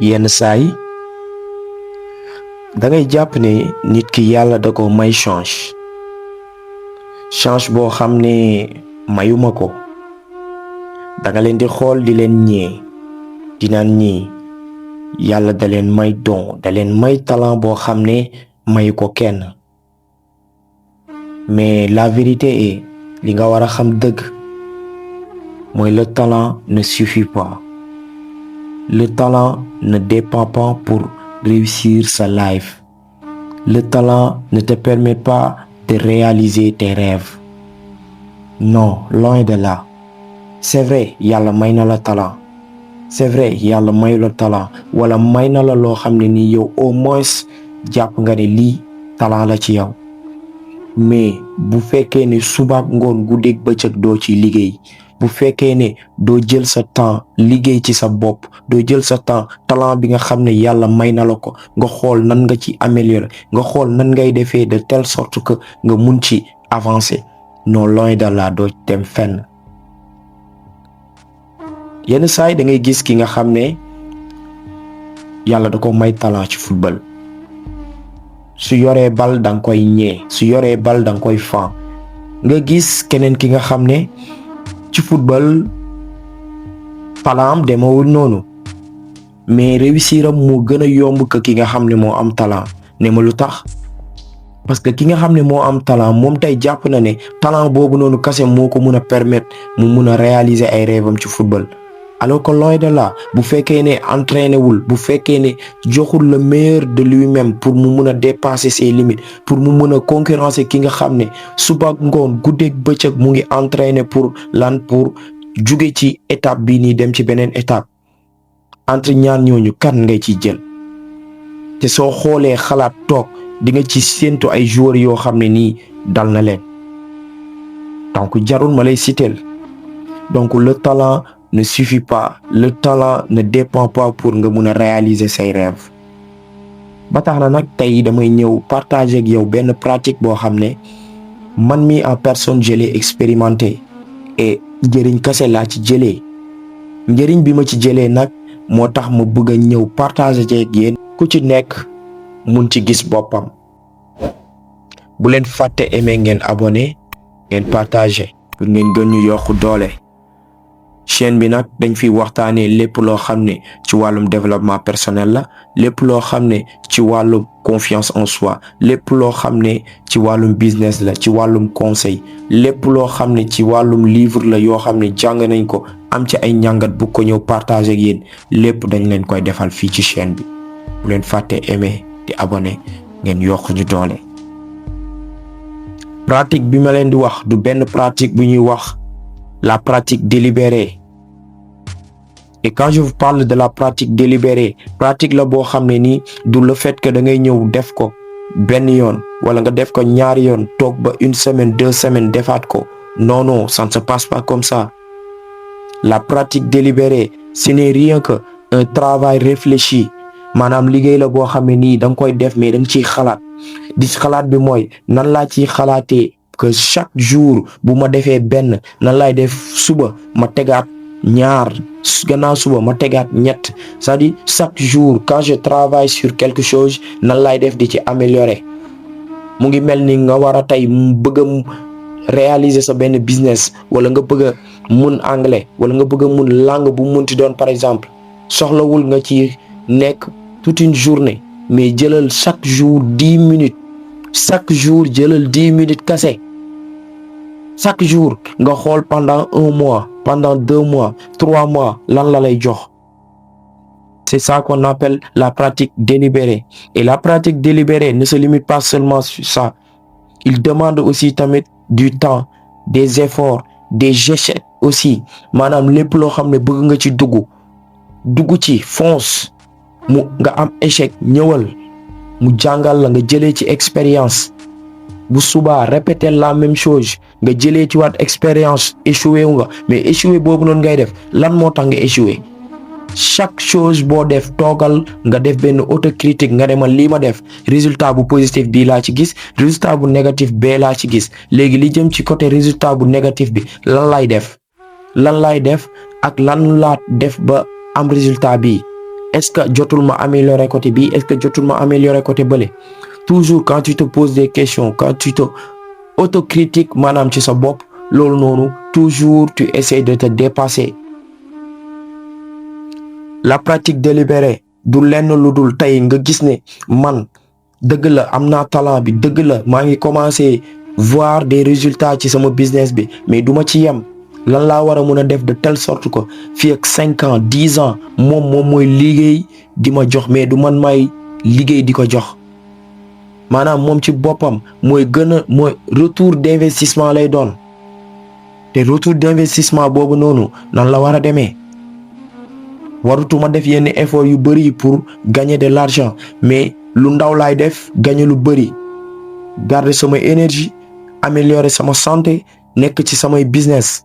yenn saay da ngay jàpp ne nit ki yàlla da ko may chance boo xam ne mayuma ko da nga leen di xool di leen ñee di naan ñii yàlla da leen may don da leen may talent boo xam ne mayu ko kenn mais la vérité est li nga war a xam dëgg mooy le talent ne suffit pas. Le talent ne dépend pas pour réussir sa life. Le talent ne te permet pas de réaliser tes rêves. Non, loin de là. C'est vrai, yàlla may na la talent. C'est vrai, yàlla mayu la talent wala may na la loo xam ne ni yow au moins jàpp nga ne lii talent la ci yow. Mais bu fekkee ne subaak ngoon guddeeg bëccëg doo ci liggéey. Bu fekkee ne doo jël sa temps liggéey ci sa bopp doo jël sa temps talent bi nga xam ne yàlla may na la ko nga xool nan nga ci améliorer nga xool nan ngay defee de telle sorte que nga mun ci avancer non loin de là doo dem fenn. yenn saa yi da ngay gis ki nga xam ne yàlla da ko may talent ci football su yoree bal da nga koy ñee su yoree bal da nga koy fan nga gis keneen ki nga xam ne ci football talent am demewul noonu mais réussir am moo gën a yomb que ki nga xam ne moo am talent ne ma lu tax parce que ki nga xam ne moo am talent moom tey jàpp na ne talent boobu noonu kese moo ko mun a permettre mu mun a réaliser ay rêve am ci football alors que loin de là bu fekkee ne entraîné wul bu fekkee ne joxul le meilleur de lui-même pour mu mun a dépasser ses limites pour mu mun a concurrencer ki nga xam ne suba ngoon guddeeg bëccëg mu ngi entraîné pour jóge ci étape bii nii dem ci beneen étape entre ñaar ñooñu kan ngay ciy jël te soo xoolee xalaat toog di nga ci séentu ay joueurs yoo xam ne nii dal na leen donc jarul ma lay citer donc le talent ne suffit pas le talent ne dépend pas pour nga mun a réaliser say rêves ba tax na nag tey damay ñëw partager ak yow benn pratique boo xam ne man mi en personne je l'ai expérimenté et njëriñ kese laa ci jëlee njëriñ bi ma ci jëlee nag moo tax ma bëgg a ñëw partager ak yéen ku ci nekk mun ci gis boppam bu leen fàtte aimer ngeen abonné ngeen partager pour ngeen gën ñu yokk doole. chaîne bi nag dañ fi waxtaanee lépp loo xam ne ci wàllum développement personnel la lépp loo xam ne ci wàllum confiance en soi lépp loo xam ne ci wàllum business la ci wàllum conseil lépp loo xam ne ci wàllum livre la yoo xam ne jàng nañ ko am ci ay njàngat bu ko ñëw partager ak yéen lépp dañ leen koy defal fii ci chaîne bi bu leen fàtte aimer di abonné ngeen yokk ñu doole. pratique bi ma leen di wax du benn pratique bu ñuy wax la pratique délibérée. Et quand je vous parle de la pratique délibérée pratique la boo xam ne nii du le fait que da ngay ñëw def ko benn yoon wala nga def ko ñaari yoon toog ba 1 semaine 2 semaines defaat ko non non ça ne se passe pas comme ça. La pratique délibérée ce n'est rien que un travail réfléchi maanaam liggéey la boo xam ne nii da nga koy def mais da nga ciy xalaat di xalaat bi mooy nan laa ciy xalaatee que chaque jour bu ma defee benn nan laay def suba ma tegaat ñaar gannaaw suba ma tegaat ñett c'est-à-dire chaque jour quand je travaille sur quelque chose nan laay def di ci améliorer mu ngi mel ni nga war a tey bëgg a réaliser sa benn business wala nga bëgg a mun anglais wala nga bëgg a mun langue bu munti doon par exemple soxlawul nga ci nekk toute une journée mais jëlal chaque jour 10 minutes chaque jour jëlal 10 minutes kese chaque jour nga xool pendant 1 mois pendant 2 mois 3 mois lan la lay jox. C'est ça qu'on appelle la pratique délibérée et la pratique délibérée ne se limite pas seulement sur ça. Il demande aussi tamit du temps des efforts des échecs aussi maanaam lépp loo xam ne bëgg nga ci dugg ci fonce mu nga am échec ñëwal mu jàngal la nga jëlee ci expérience bu subaa répéter la même chose nga jëlee ci waat expérience échoué wu nga mais échoué boobu noonu ngay def lan moo tax nga échoué chaque chose boo def toogal nga def benn autocritique nga ne man lii ma def résultat bu positif bii laa ci gis résultat bu négatif bee laa ci gis léegi li jëm ci côté résultat bu négatif bi lan lay def ak lan laa def ba am résultat bi est-ce que jotul ma améliorer côté bi, est-ce que jotul ma améliorer côté bële. Toujours quand tu te poses des questions, quand tu te autocritique maanaam ci sa bopp, loolu noonu toujours tu essaies de te dépasser. La pratique délibérée du lenn lu dul tey nga gis ne man dëgg la am naa talent bi, dëgg la maa ngi commencer voir des résultats ci sama business bi, mais duma ci yem. lan laa war a mën a def de telle sorte que fii ak 5 ans 10 ans moom mooy liggéey di ma jox, mais du man may liggéey di ko jox. maanaam moom ci boppam mooy retour d'investissement lay doon, te retour d'investissement boobu noonu nan la war a demee. warutuma def yenn effort yu bëri pour gagner de l'argent, mais lu ndaw laay def gagner lu bëri, garder sama énergie, améliorer sama santé, nekk ci samay business.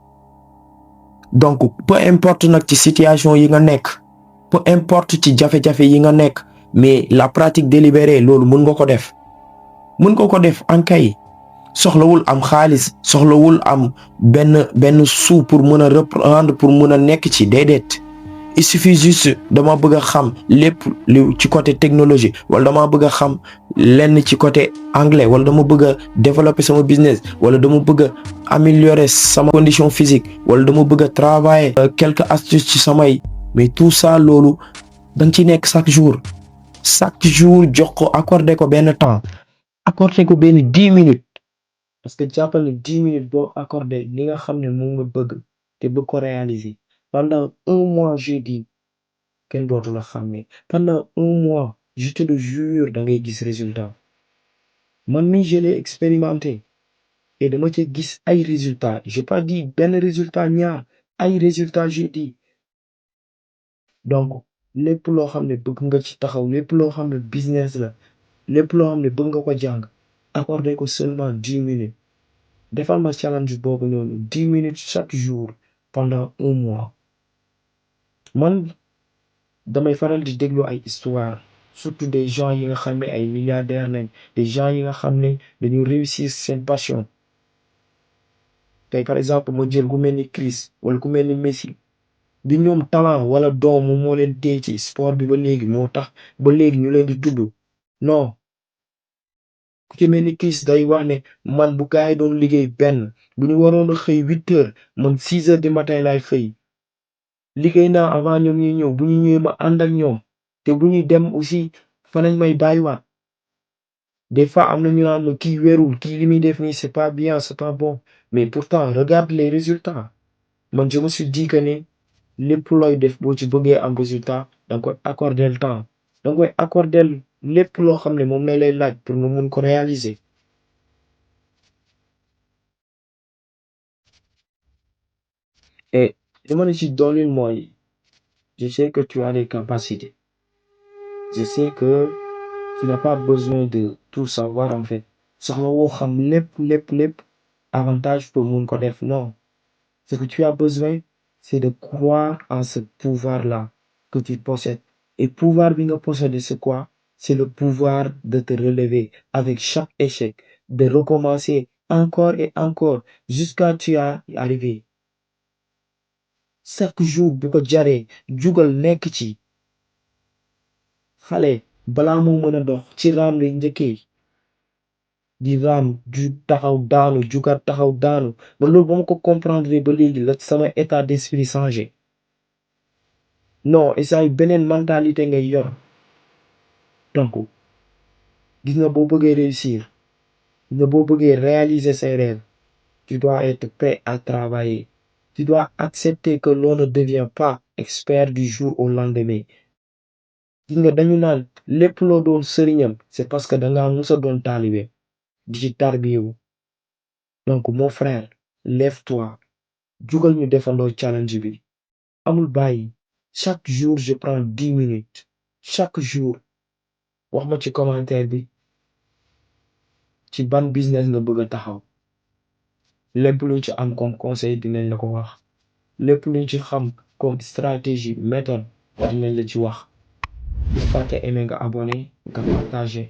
donc peu importe nag ci situation yi nga nekk, peu importe ci jafe-jafe yi nga nekk, mais la pratique délibérée loolu mën nga ko def. mën nga ko def ankay, soxlawul am xaalis, soxlawul am benn sou pour mën a reprendre, pour mën a nekk ci déedéet. il suffit juste dama bëgg a xam lépp lu ci côté technologie, wala dama bëgg a xam lenn ci côté anglais, wala dama bëgg a développer sama business, wala dama bëgg a améliorer sama condition physique, wala dama bëgg a travailler quelques astuces ci samay, mais tout ça loolu da nga ci nekk chaque jour jox ko, accorder ko benn temps, accorder ko benn 10 minutes, parce que jàppal ne 10 minutes boo accorder li nga xam ne moom nga bëgg te bëgg ko réaliser pendant 1 mois, je dis kenn dootu la xàmmee. pendant 1 mois je te le jure da ngay gis résultat. man mi je l'ai expérimenté et dama ci gis ay résultats. j'ai pas dit benn résultat ñaar, ay résultats je dis. donc lépp loo xam ne bëgg nga ci taxaw, lépp loo xam ne business la, lépp loo xam ne bëgg nga ko jàng, accorder ko seulement 10 minutes. defal ma challenge boobu noonu 10 minutes chaque jour pendant 1 mois. man damay faral di déglu ay histoire, surtout des gens yi nga xam ne ay milliardaires nañ, des gens yi nga xam ne dañu réussir seen passion. tey par exemple ma jël ku mel ni Chris wala ku mel ni Messi, bi ñoom talent wala doom moom moo leen téye ci sport bi ba léegi, moo tax ba léegi ñu leen di tudd. non ku ci mel ni Chris day wax ne man bu gars yi doon liggéey benn, bu ñu waroon a xëy 8 heures, man 6 heures du matin laay xëy. liggéey naa avant ñoom ñuy ñëw, bu ñu ñëwee ma ànd ak ñoom, te bu ñuy dem aussi fa lañ may bàyyiwaat. des fois am na ñu naan ma kii wérul, kii li muy def nii c'est pas bien, c'est pas bon, mais pourtant regarde les résultats. man je me suis dit que ne lépp looy def boo ci bëggee am résultat da nga koy accorder le temps, da nga koy accorder lépp loo xam ne moom lay laaj pour nga mun ko réaliser. et li ma la ci dooleel mooy, je sais que tu as les capacités. Je sais que tu n'as pas besoin de tout savoir en fait. soxla woo xam lépp avantage pour mun ko def, non. Ce que tu as besoin, c'est de croire en ce pouvoir-là que tu possèdes. Et pouvoir bi nga posséder, c'est quoi? C'est le pouvoir de te relever avec chaque échec, de recommencer encore et encore jusqu'à tu as arrivé. chaque jour bu ko jaree jugal nekk ci. xale balaa moo mën a dox ci raam lay njëkkee, di raam ju taxaw daanu, jugaat taxaw daanu. ba loolu ba ma ko comprendre ba léegi la sama état d'esprit changé. non et beneen mentalité ngay yor. donc gis nga boo bëggee réussir, gis nga boo bëggee réaliser ses rêves, tu dois être prêt à travailler. Tu dois accepter que l'on ne devient pas expert du jour au lendemain. gis nga dañu naan lépp loo doon sëriñam, c'est parce que dangaa musa doon taalibe di ci tarbiyewu. donc mon frère, lève-toi, jugal ñu defandoo challenge bi. amul bàyyi. chaque jour je prends 10 minutes. chaque jour. wax ma ci commentaire bi ci ban business nga bëgg a taxaw. lépp luñ ci am comme conseil dinañ la ko wax. lépp luñ ci xam comme stratégie, méthode dinañ la ci wax. bu fàtte aimer nga abonné nga partager.